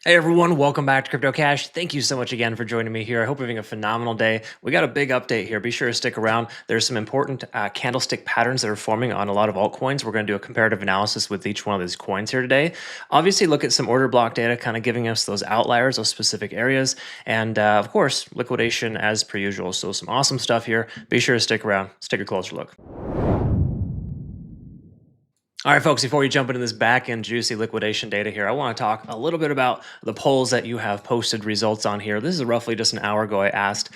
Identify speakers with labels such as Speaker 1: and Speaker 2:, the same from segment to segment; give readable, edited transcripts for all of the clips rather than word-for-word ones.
Speaker 1: Hey everyone, welcome back to Crypto Cash. Thank you so much again for joining me here. I hope you're having a phenomenal day. We got a big update here. Be sure to stick around. There's some important candlestick patterns that are forming on a lot of altcoins. We're going to do a comparative analysis with each one of these coins here today. Obviously, look at some order block data, kind of giving us those outliers, those specific areas, and of course, liquidation as per usual. So some awesome stuff here. Be sure to stick around. Let's take a closer look. All right, folks, before we jump into this back-end juicy liquidation data here, I want to talk a little bit about the polls that you have posted results on here. This is roughly just an hour ago I asked.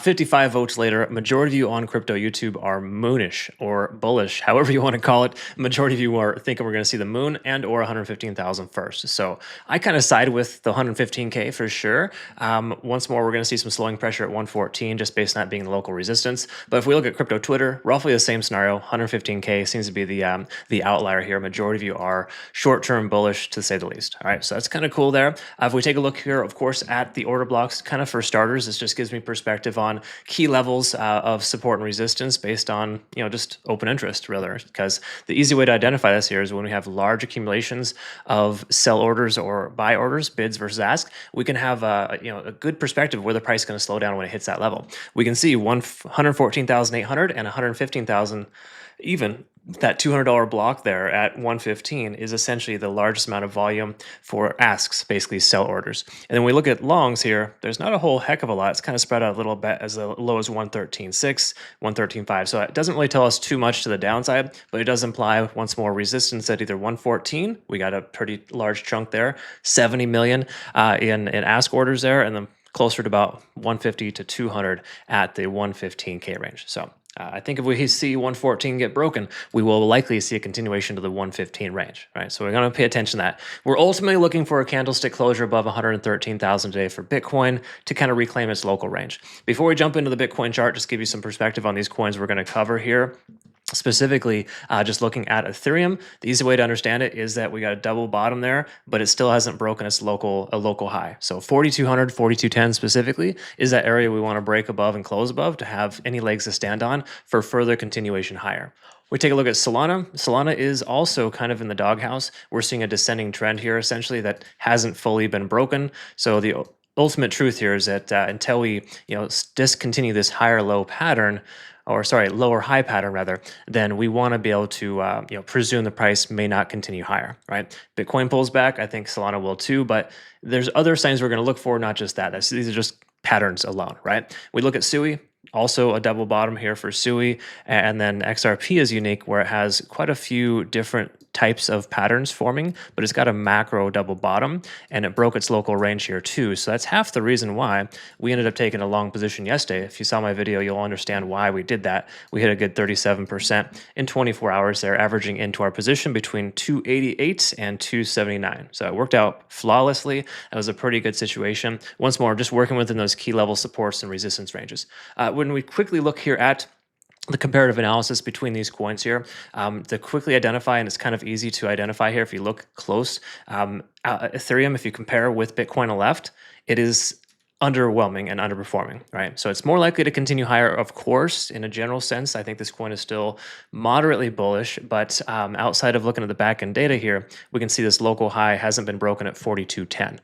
Speaker 1: 55 votes later, majority of you on crypto YouTube are moonish or bullish, however you want to call it. Majority of you are thinking we're going to see the moon and or 115,000 first. So I kind of side with the 115K for sure. Once more, we're going to see some slowing pressure at 114 just based on that being the local resistance. But if we look at crypto Twitter, roughly the same scenario, 115K seems to be the outlier here. Majority of you are short-term bullish to say the least. All right, so that's kind of cool there. If we take a look here, of course, at the order blocks, kind of for starters, this just gives me perspective on key levels of support and resistance based on, just open interest, rather, because the easy way to identify this here is when we have large accumulations of sell orders or buy orders, bids versus ask, we can have a good perspective of where the price is going to slow down when it hits that level. We can see 114,800 and 115,000 even. That $200 block there at 115 is essentially the largest amount of volume for asks, basically sell orders. And then we look at longs here, there's not a whole heck of a lot. It's kind of spread out a little bit as low as 113.6, 113.5. So it doesn't really tell us too much to the downside, but it does imply once more resistance at either 114, we got a pretty large chunk there, 70 million in ask orders there, and then closer to about 150 to 200 at the 115K range. So I think if we see 114 get broken, we will likely see a continuation to the 115 range, right? So we're going to pay attention to that. We're ultimately looking for a candlestick closure above 113,000 today for Bitcoin to kind of reclaim its local range. Before we jump into the Bitcoin chart, just give you some perspective on these coins we're going to cover here. Specifically, just looking at Ethereum, the easy way to understand it is that we got a double bottom there, but it still hasn't broken its local high. So 4,200, 4,210 specifically is that area we want to break above and close above to have any legs to stand on for further continuation higher. We take a look at Solana. Solana is also kind of in the doghouse. We're seeing a descending trend here, essentially, that hasn't fully been broken. So the ultimate truth here is that until we discontinue this higher low pattern, or sorry, lower high pattern rather, then we want to be able to presume the price may not continue higher, right? Bitcoin pulls back, I think Solana will too, but there's other signs we're going to look for, not just that. These are just patterns alone, right? We look at SUI, also a double bottom here for SUI, and then XRP is unique where it has quite a few different types of patterns forming, but it's got a macro double bottom and it broke its local range here too. So that's half the reason why we ended up taking a long position yesterday. If you saw my video, you'll understand why we did that. We hit a good 37% in 24 hours there, averaging into our position between 288 and 279. So it worked out flawlessly. That was a pretty good situation. Once more, just working within those key level supports and resistance ranges. When we quickly look here at the comparative analysis between these coins here, to quickly identify, and it's kind of easy to identify here if you look close, Ethereum, if you compare with Bitcoin on the left, it is underwhelming and underperforming, right? So it's more likely to continue higher, of course, in a general sense. I think this coin is still moderately bullish, but outside of looking at the back-end data here, we can see this local high hasn't been broken at 42.10.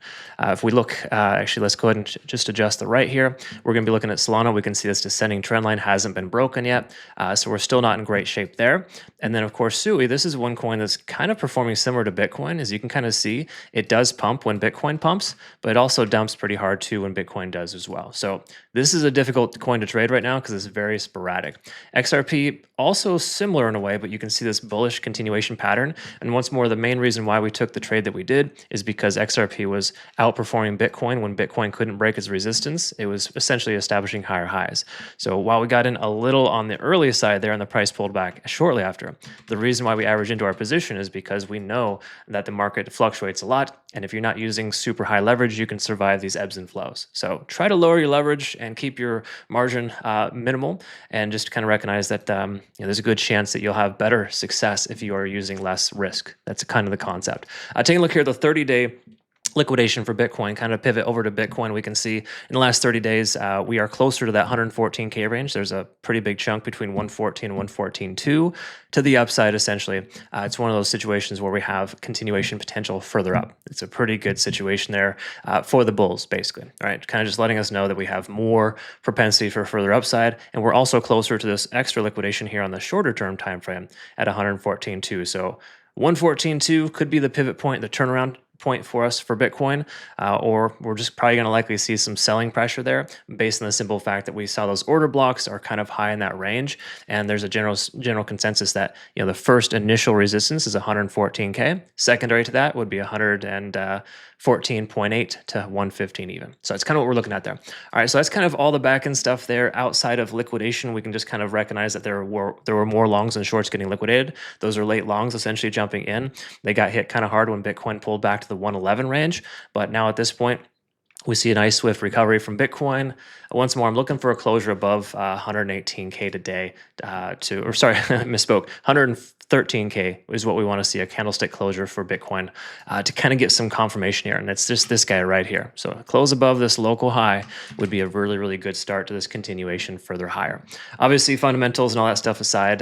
Speaker 1: If we look, actually, let's go ahead and just adjust the right here. We're going to be looking at Solana. We can see this descending trend line hasn't been broken yet, so we're still not in great shape there. And then, of course, SUI, this is one coin that's kind of performing similar to Bitcoin. As you can kind of see, it does pump when Bitcoin pumps, but it also dumps pretty hard too when Bitcoin does as well. So this is a difficult coin to trade right now because it's very sporadic. XRP also similar in a way, but you can see this bullish continuation pattern. And once more, the main reason why we took the trade that we did is because XRP was outperforming Bitcoin when Bitcoin couldn't break its resistance. It was essentially establishing higher highs. So while we got in a little on the early side there and the price pulled back shortly after, the reason why we average into our position is because we know that the market fluctuates a lot. And if you're not using super high leverage, you can survive these ebbs and flows. So try to lower your leverage and keep your margin minimal, and just kind of recognize that there's a good chance that you'll have better success if you are using less risk. That's kind of the concept. Taking a look here at the 30-day liquidation for Bitcoin, kind of pivot over to Bitcoin, we can see in the last 30 days, we are closer to that 114K range. There's a pretty big chunk between 114 and 114.2 to the upside, essentially. It's one of those situations where we have continuation potential further up. It's a pretty good situation there for the bulls, basically. All right, kind of just letting us know that we have more propensity for further upside, and we're also closer to this extra liquidation here on the shorter term time frame at 114.2. So 114.2 could be the pivot point, the turnaround point for us for Bitcoin, or we're just probably going to likely see some selling pressure there based on the simple fact that we saw those order blocks are kind of high in that range, and there's a general consensus that the first initial resistance is 114K. Secondary to that would be 114.8 to 115 even. So that's kind of what we're looking at there. All right, so that's kind of all the back end stuff there. Outside of liquidation, we can just kind of recognize that there were more longs and shorts getting liquidated. Those are late longs essentially jumping in. They got hit kind of hard when Bitcoin pulled back to the 111 range, but now at this point, we see a nice swift recovery from Bitcoin. Once more, I'm looking for a closure above 118K today misspoke. 113K is what we want to see, a candlestick closure for Bitcoin to kind of get some confirmation here. And it's just this guy right here. So a close above this local high would be a really, really good start to this continuation further higher. Obviously, fundamentals and all that stuff aside,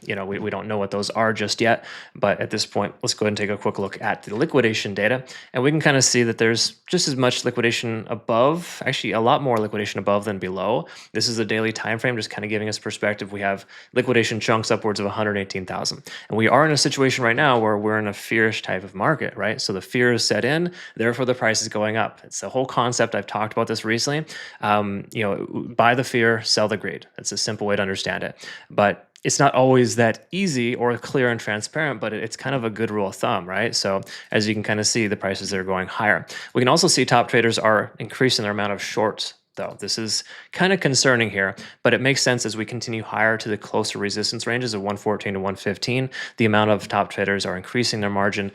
Speaker 1: we don't know what those are just yet. But at this point, let's go ahead and take a quick look at the liquidation data. And we can kind of see that there's just as much liquidation above, actually a lot more liquidation above than below. This is a daily time frame, just kind of giving us perspective. We have liquidation chunks upwards of 118,000. And we are in a situation right now where we're in a fearish type of market, right? So the fear is set in, therefore the price is going up. It's the whole concept. I've talked about this recently. Buy the fear, sell the greed. That's a simple way to understand it. But it's not always that easy or clear and transparent, but it's kind of a good rule of thumb, right? So as you can kind of see, the prices are going higher. We can also see top traders are increasing their amount of shorts, though. This is kind of concerning here, but it makes sense as we continue higher to the closer resistance ranges of 114 to 115. The amount of top traders are increasing their margin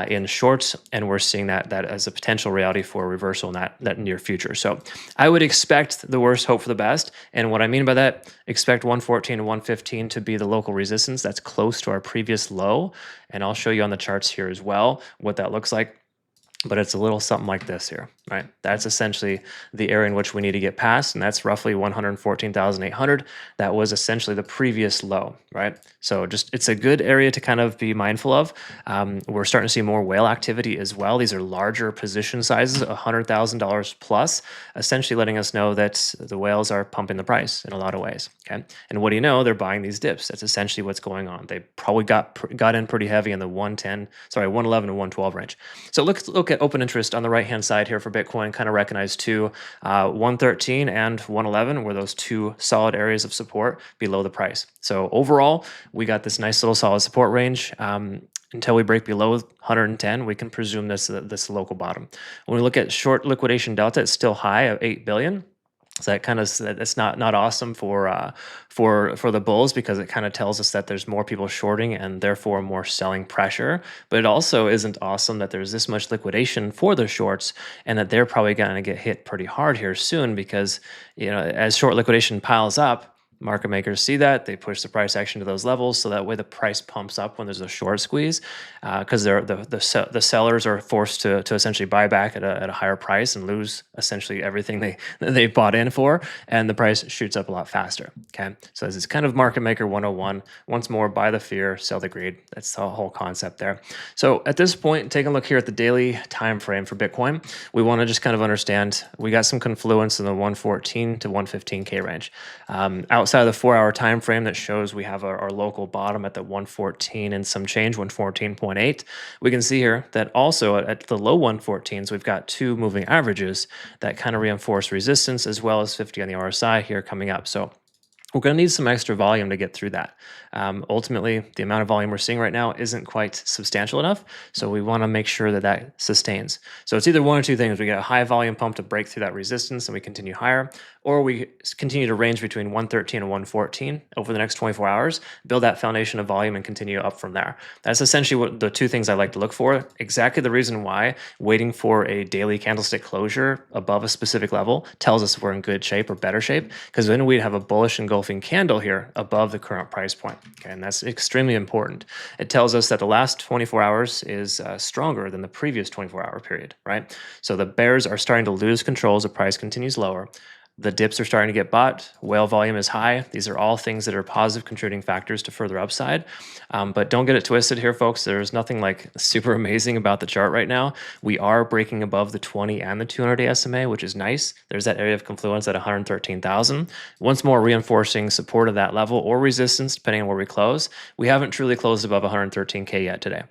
Speaker 1: in shorts, and we're seeing that as a potential reality for a reversal in that near future. So I would expect the worst, hope for the best. And what I mean by that, expect 114 to 115 to be the local resistance that's close to our previous low. And I'll show you on the charts here as well what that looks like. But it's a little something like this here, right? That's essentially the area in which we need to get past, and that's roughly 114,800. That was essentially the previous low, right? So it's a good area to kind of be mindful of. We're starting to see more whale activity as well. These are larger position sizes, $100,000 plus, essentially letting us know that the whales are pumping the price in a lot of ways, okay? And what do you know? They're buying these dips. That's essentially what's going on. They probably got in pretty heavy in the 111 to 112 range. So look at open interest on the right-hand side here for Bitcoin, kind of recognize two, 113 and 111 were those two solid areas of support below the price. So overall, we got this nice little solid support range. Until we break below 110, we can presume this local bottom. When we look at short liquidation delta, it's still high at 8 billion. So that's not awesome for the bulls, because it kind of tells us that there's more people shorting and therefore more selling pressure. But it also isn't awesome that there's this much liquidation for the shorts and that they're probably going to get hit pretty hard here soon, because as short liquidation piles up, market makers see that, they push the price action to those levels, so that way the price pumps up when there's a short squeeze, because the sellers are forced to essentially buy back at a higher price and lose essentially everything they bought in for, and the price shoots up a lot faster. Okay, so this is kind of market maker 101. Once more, buy the fear, sell the greed. That's the whole concept there. So at this point, take a look here at the daily time frame for Bitcoin. We want to just kind of understand we got some confluence in the 114 to 115K range. Outside of the 4-hour time frame that shows we have our local bottom at the 114 and some change, 114.8, we can see here that also at the low 114s, we've got two moving averages that kind of reinforce resistance, as well as 50 on the RSI here coming up. So we're going to need some extra volume to get through that. Ultimately, the amount of volume we're seeing right now isn't quite substantial enough, so we want to make sure that sustains. So it's either one or two things. We get a high volume pump to break through that resistance and we continue higher, or we continue to range between 113 and 114 over the next 24 hours, build that foundation of volume and continue up from there. That's essentially what the two things I like to look for. Exactly the reason why waiting for a daily candlestick closure above a specific level tells us if we're in good shape or better shape, because then we'd have a bullish engulfing engulfing candle here above the current price point. Okay, and that's extremely important. It tells us that the last 24 hours is stronger than the previous 24-hour period, right? So the bears are starting to lose control as the price continues lower. The dips are starting to get bought. Whale volume is high. These are all things that are positive contributing factors to further upside. But don't get it twisted here, folks. There's nothing like super amazing about the chart right now. We are breaking above the 20 and the 200-day SMA, which is nice. There's that area of confluence at 113,000. Once more reinforcing support of that level or resistance, depending on where we close. We haven't truly closed above 113K yet today.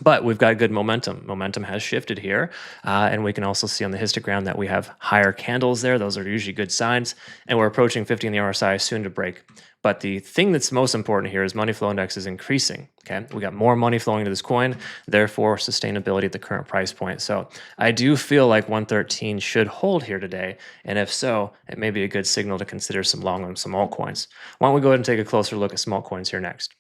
Speaker 1: But we've got good momentum. Momentum has shifted here. And we can also see on the histogram that we have higher candles there. Those are usually good signs. And we're approaching 50 in the RSI, soon to break. But the thing that's most important here is money flow index is increasing. Okay, we got more money flowing to this coin, therefore sustainability at the current price point. So I do feel like 113 should hold here today. And if so, it may be a good signal to consider some long on some altcoins. Why don't we go ahead and take a closer look at some altcoins here next?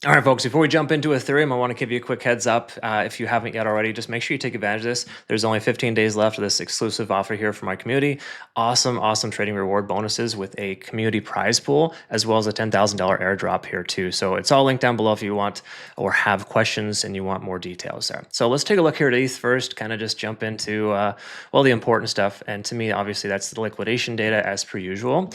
Speaker 1: All right, folks, before we jump into Ethereum, I want to give you a quick heads up. If you haven't yet already, just make sure you take advantage of this. There's only 15 days left of this exclusive offer here for my community. Awesome trading reward bonuses with a community prize pool, as well as a $10,000 airdrop here too. So it's all linked down below if you want or have questions and you want more details there. So let's take a look here at ETH first, kind of just jump into, well, the important stuff. And to me, obviously, that's the liquidation data as per usual.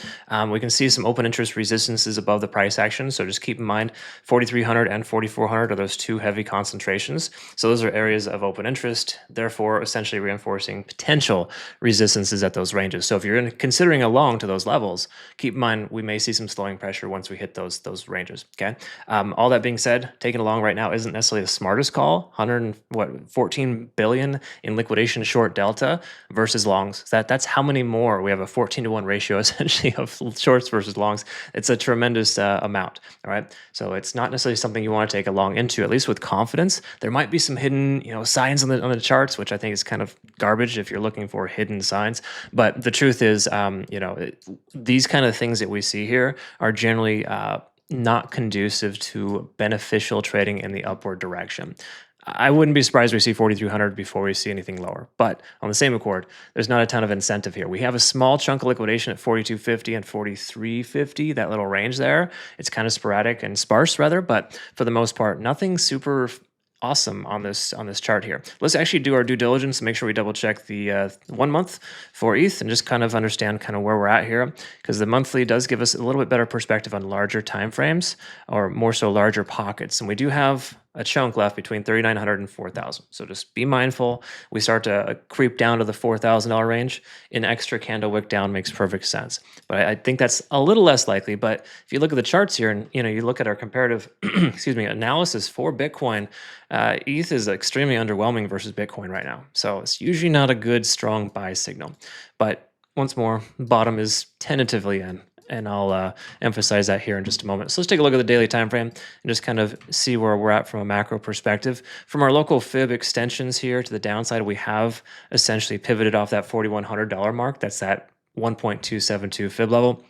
Speaker 1: We can see some open interest resistances above the price action. So just keep in mind, 4300 and 4400 are those two heavy concentrations. So those are areas of open interest, therefore essentially reinforcing potential resistances at those ranges. So if you're considering a long to those levels, keep in mind we may see some slowing pressure once we hit those ranges. Okay. All that being said, taking a long right now isn't necessarily the smartest call. 14 billion in liquidation short delta versus longs. That's how many more? We have a 14-to-1 ratio essentially of shorts versus longs. It's a tremendous amount. All right. So it's not necessarily something you want to take a long into, at least with confidence. There might be some hidden, signs on the charts, which I think is kind of garbage if you're looking for hidden signs. But the truth is, these kind of things that we see here are generally not conducive to beneficial trading in the upward direction. I wouldn't be surprised we see 4,300 before we see anything lower. But on the same accord, there's not a ton of incentive here. We have a small chunk of liquidation at 4,250 and 4,350, that little range there. It's kind of sporadic and sparse rather, but for the most part, nothing super awesome on this chart here. Let's actually do our due diligence and make sure we double check the 1 month for ETH and just kind of understand kind of where we're at here, because the monthly does give us a little bit better perspective on larger time frames, or more so larger pockets. And we do have a chunk left between 3,900 and 4,000. So just be mindful. We start to creep down to the $4,000 range. An extra candle wick down makes perfect sense. But I think that's a little less likely. But if you look at the charts here and you look at our comparative analysis for Bitcoin, ETH is extremely underwhelming versus Bitcoin right now. So it's usually not a good, strong buy signal. But once more, bottom is tentatively in. And I'll emphasize that here in just a moment. So let's take a look at the daily time frame and just kind of see where we're at from a macro perspective. From our local fib extensions here to the downside, we have essentially pivoted off that $4,100 mark. That's that 1.272 fib level.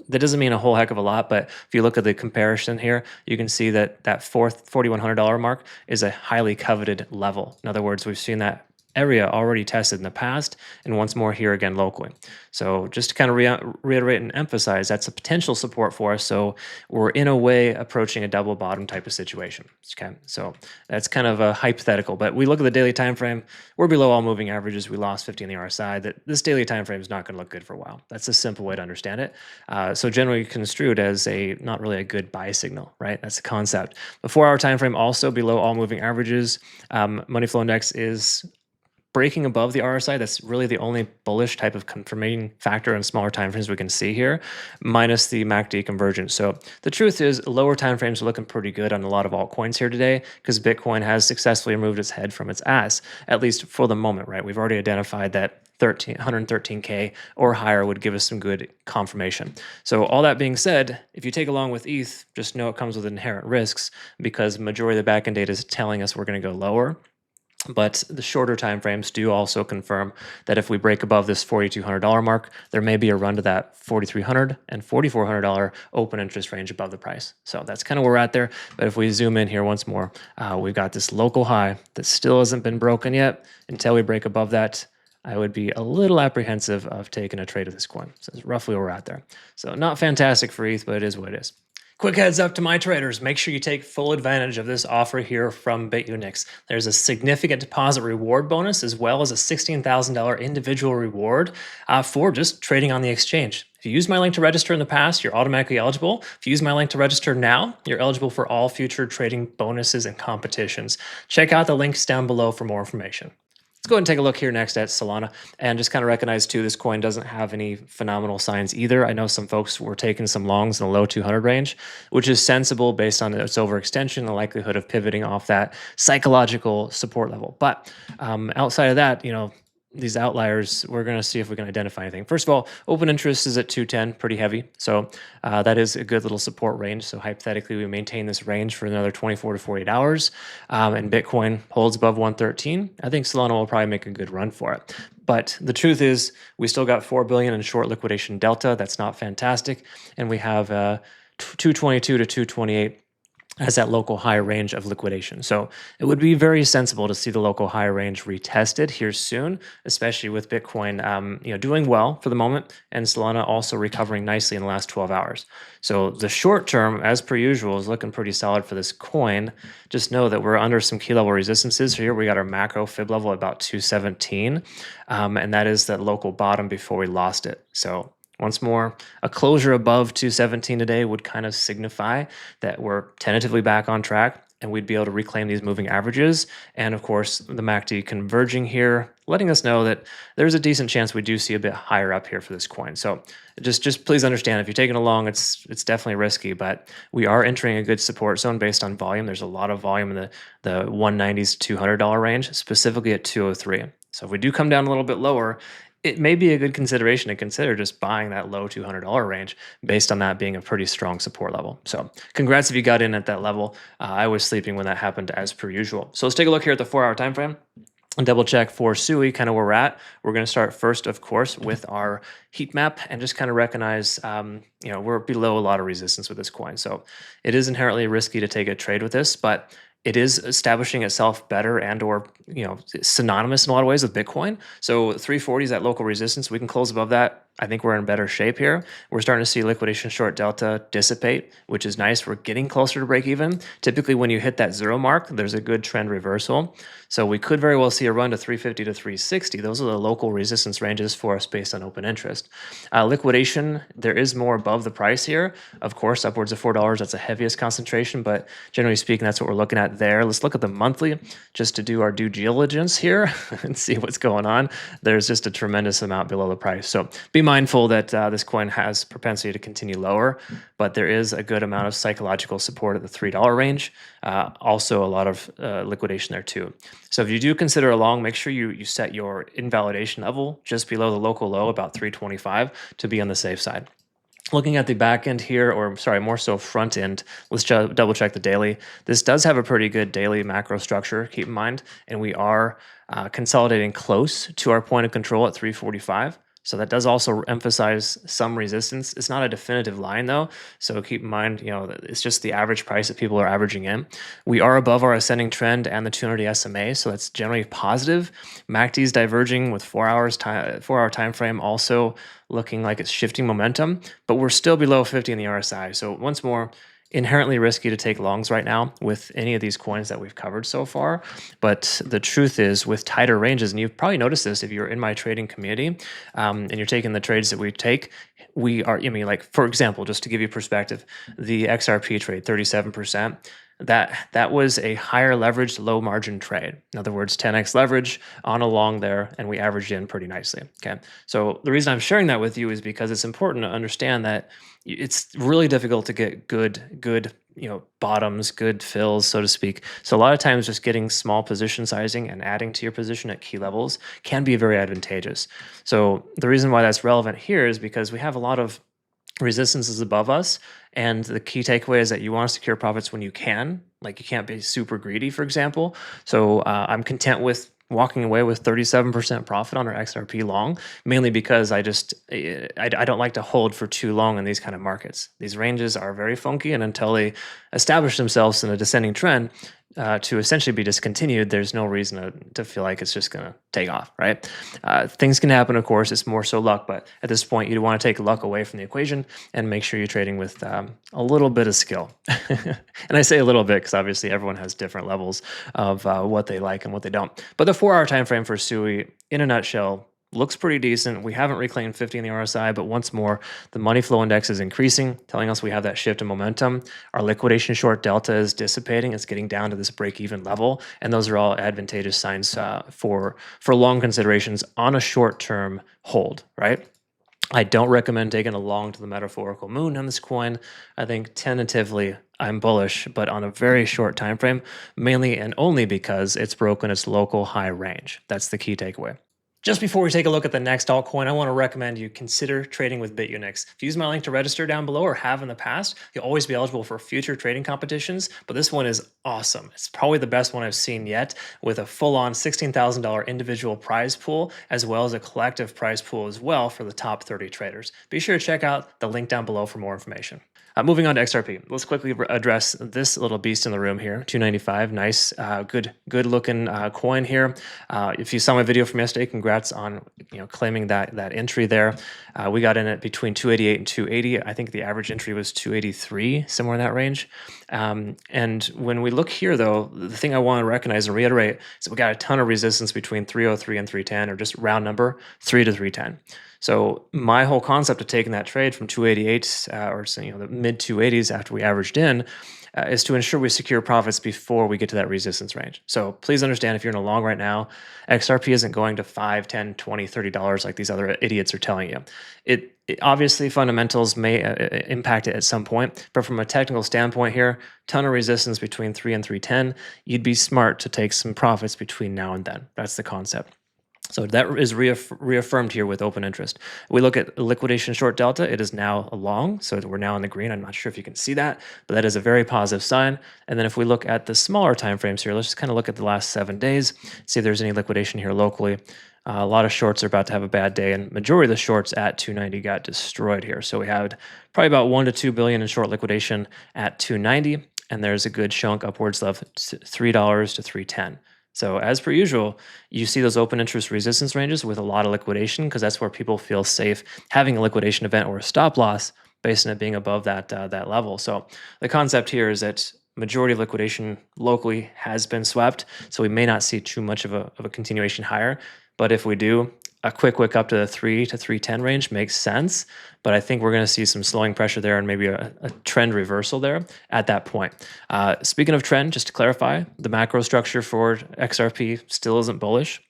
Speaker 1: That doesn't mean a whole heck of a lot, but if you look at the comparison here, you can see that that $4,100 mark is a highly coveted level. In other words, we've seen that area already tested in the past, and once more here again locally. So just to kind of reiterate and emphasize, that's a potential support for us. So we're in a way approaching a double bottom type of situation. Okay, so that's kind of a hypothetical, but we look at the daily time frame, we're below all moving averages. We lost 50 on the RSI. That this daily time frame is not going to look good for a while. That's a simple way to understand it. So generally construed as not really a good buy signal, right? That's the concept. The 4-hour time frame also below all moving averages. Money flow index is breaking above the RSI. That's really the only bullish type of confirming factor in smaller timeframes we can see here, minus the MACD convergence. So the truth is lower timeframes are looking pretty good on a lot of altcoins here today, because Bitcoin has successfully removed its head from its ass, at least for the moment, right? We've already identified that 113K or higher would give us some good confirmation. So all that being said, if you take along with ETH, just know it comes with inherent risks, because majority of the backend data is telling us we're going to go lower. But the shorter time frames do also confirm that if we break above this $4,200 mark, there may be a run to that $4,300 and $4,400 open interest range above the price. So that's kind of where we're at there. But if we zoom in here once more, we've got this local high that still hasn't been broken yet. Until we break above that, I would be a little apprehensive of taking a trade of this coin. So that's roughly where we're at there. So not fantastic for ETH, but it is what it is. Quick heads up to my traders. Make sure you take full advantage of this offer here from Bitunix. There's a significant deposit reward bonus as well as a $16,000 individual reward for just trading on the exchange. If you use my link to register in the past, you're automatically eligible. If you use my link to register now, you're eligible for all future trading bonuses and competitions. Check out the links down below for more information. Let's go ahead and take a look here next at Solana and just kind of recognize too, this coin doesn't have any phenomenal signs either. I know some folks were taking some longs in the low 200 range, which is sensible based on its overextension, the likelihood of pivoting off that psychological support level. But outside of that, these outliers, we're going to see if we can identify anything. First of all, open interest is at 210, pretty heavy. So that is a good little support range. So hypothetically, we maintain this range for another 24 to 48 hours and Bitcoin holds above 113. I think Solana will probably make a good run for it. But the truth is we still got 4 billion in short liquidation delta. That's not fantastic. And we have 222 to 228 as that local high range of liquidation. So it would be very sensible to see the local high range retested here soon, especially with Bitcoin doing well for the moment and Solana also recovering nicely in the last 12 hours. So the short term, as per usual, is looking pretty solid for this coin. Just know that we're under some key level resistances. Here we got our macro fib level at about 217, and that is that local bottom before we lost it. So once more, a closure above 217 today would kind of signify that we're tentatively back on track and we'd be able to reclaim these moving averages. And of course, the MACD converging here, letting us know that there's a decent chance we do see a bit higher up here for this coin. So just please understand, if you're taking along, it's definitely risky, but we are entering a good support zone based on volume. There's a lot of volume in the 190s to $200 range, specifically at 203. So if we do come down a little bit lower, it may be a good consideration to consider just buying that low $200 range based on that being a pretty strong support level. So congrats if you got in at that level. I was sleeping when that happened as per usual. So let's take a look here at the 4-hour time frame and double check for SUI kind of where we're at. We're going to start first, of course, with our heat map and just kind of recognize, we're below a lot of resistance with this coin. So it is inherently risky to take a trade with this, but it is establishing itself better and or synonymous in a lot of ways with Bitcoin. So 340 is that local resistance. We can close above that. I think we're in better shape here. We're starting to see liquidation short delta dissipate, which is nice. We're getting closer to break even. Typically, when you hit that 0 mark, there's a good trend reversal. So we could very well see a run to 350 to 360. Those are the local resistance ranges for us based on open interest. Liquidation, there is more above the price here. Of course, upwards of $4, that's the heaviest concentration, but generally speaking, that's what we're looking at there. Let's look at the monthly just to do our due diligence here and see what's going on. There's just a tremendous amount below the price. So be mindful that this coin has propensity to continue lower, but there is a good amount of psychological support at the $3 range. Also a lot of liquidation there too. So if you do consider a long, make sure you set your invalidation level just below the local low, about 325, to be on the safe side. Looking at the back end here, or sorry, more so front end, let's double check the daily. This does have a pretty good daily macro structure, keep in mind, and we are consolidating close to our point of control at 345. So that does also emphasize some resistance. It's not a definitive line though. So keep in mind, it's just the average price that people are averaging in. We are above our ascending trend and the 200 SMA. So that's generally positive. MACD is diverging with 4 hour time frame, also looking like it's shifting momentum, but we're still below 50 in the RSI. So once more, inherently risky to take longs right now with any of these coins that we've covered so far. But the truth is, with tighter ranges, and you've probably noticed this if you're in my trading community and you're taking the trades that we take, we are, like for example, just to give you perspective, the XRP trade, 37%, that was a higher leveraged, low margin trade. In other words, 10x leverage on a long there, and we averaged in pretty nicely. Okay, so the reason I'm sharing that with you is because it's important to understand that it's really difficult to get good bottoms, good fills, so to speak. So a lot of times just getting small position sizing and adding to your position at key levels can be very advantageous. So the reason why that's relevant here is because we have a lot of resistance above us, and the key takeaway is that you want to secure profits when you can. Like, you can't be super greedy, for example. So I'm content with walking away with 37% profit on our XRP long, mainly because I don't like to hold for too long in these kind of markets. These ranges are very funky, and until they establish themselves in a descending trend, to essentially be discontinued, there's no reason to feel like it's just going to take off, right? Things can happen, of course. It's more so luck, but at this point, you want to take luck away from the equation and make sure you're trading with a little bit of skill. And I say a little bit because obviously everyone has different levels of what they like and what they don't. But the 4-hour time frame for SUI, in a nutshell, looks pretty decent. We haven't reclaimed 50 in the RSI, but once more, the money flow index is increasing, telling us we have that shift in momentum. Our liquidation short delta is dissipating. It's getting down to this break-even level, and those are all advantageous signs for long considerations on a short-term hold, right? I don't recommend taking a long to the metaphorical moon on this coin. I think tentatively I'm bullish, but on a very short time frame, mainly and only because it's broken its local high range. That's the key takeaway. Just before we take a look at the next altcoin, I want to recommend you consider trading with Bitunix. If you use my link to register down below or have in the past, you'll always be eligible for future trading competitions, but this one is awesome. It's probably the best one I've seen yet, with a full-on $16,000 individual prize pool, as well as a collective prize pool as well for the top 30 traders. Be sure to check out the link down below for more information. Moving on to XRP, let's quickly address this little beast in the room here. 295, nice, good looking coin here. If you saw my video from yesterday, congrats on claiming that entry there. We got in at between 288 and 280. I think the average entry was 283, somewhere in that range. And when we look here, though, the thing I want to recognize and reiterate is we got a ton of resistance between 303 and 310, or just round number 3 to 310. So my whole concept of taking that trade from 288 or the mid 280s after we averaged in is to ensure we secure profits before we get to that resistance range. So please understand, if you're in a long right now, XRP isn't going to $5, $10, $20, $30 like these other idiots are telling you. It obviously, fundamentals may impact it at some point, but from a technical standpoint here, ton of resistance between 3 and 310. You'd be smart to take some profits between now and then. That's the concept. So that is reaffirmed here with open interest. We look at liquidation short delta. It is now a long, so we're now in the green. I'm not sure if you can see that, but that is a very positive sign. And then if we look at the smaller time frames here, let's just kind of look at the last 7 days, see if there's any liquidation here locally. A lot of shorts are about to have a bad day, and majority of the shorts at 290 got destroyed here. So we had probably about 1 to 2 billion in short liquidation at 290, and there's a good chunk upwards of $3 to 310. So as per usual, you see those open interest resistance ranges with a lot of liquidation, because that's where people feel safe having a liquidation event or a stop loss based on it being above that level. So the concept here is that majority of liquidation locally has been swept, so we may not see too much of a continuation higher. But if we do, a quick wick up to the 3 to 310 range makes sense, but I think we're going to see some slowing pressure there and maybe a trend reversal there at that point. Speaking of trend, just to clarify, the macro structure for XRP still isn't bullish.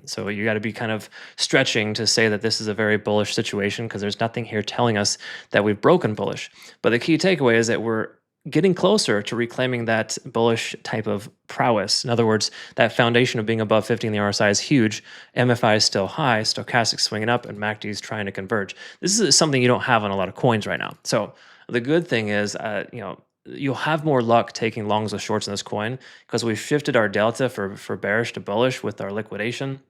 Speaker 1: So you got to be kind of stretching to say that this is a very bullish situation, because there's nothing here telling us that we've broken bullish. But the key takeaway is that we're getting closer to reclaiming that bullish type of prowess. In other words, that foundation of being above 50 in the RSI is huge. MFI is still high, stochastic swinging up, and MACD is trying to converge. This is something you don't have on a lot of coins right now. So the good thing is, you'll have more luck taking longs with shorts in this coin, because we've shifted our delta for bearish to bullish with our liquidation.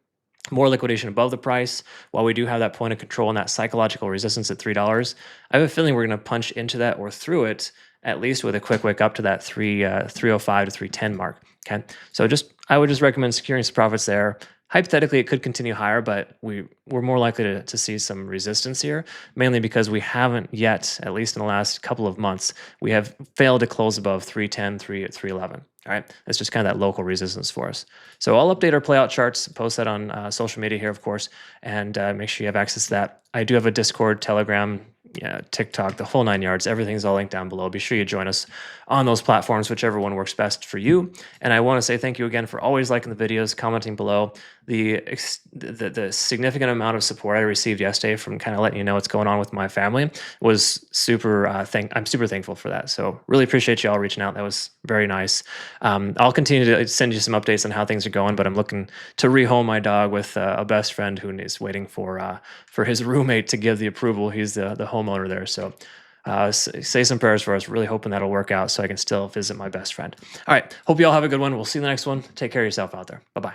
Speaker 1: More liquidation above the price, while we do have that point of control and that psychological resistance at $3. I have a feeling we're going to punch into that or through it, at least with a quick wick up to that 305 to 310 mark. Okay, so I would just recommend securing some profits there. Hypothetically, it could continue higher, but we're more likely to see some resistance here, mainly because we haven't yet, at least in the last couple of months, we have failed to close above 310, 311. All right, that's just kind of that local resistance for us. So I'll update our playout charts, post that on social media here, of course, and make sure you have access to that. I do have a Discord, Telegram, TikTok, the whole 9 yards. Everything's all linked down below. Be sure you join us on those platforms, whichever one works best for you. And I want to say thank you again for always liking the videos, commenting below. The significant amount of support I received yesterday from kind of letting you know what's going on with my family was super. I'm super thankful for that. So really appreciate you all reaching out. That was very nice. I'll continue to send you some updates on how things are going, but I'm looking to rehome my dog with a best friend who is waiting for his roommate to give the approval. He's the homeowner there. So say some prayers for us. Really hoping that'll work out so I can still visit my best friend. All right. Hope you all have a good one. We'll see you in the next one. Take care of yourself out there. Bye-bye.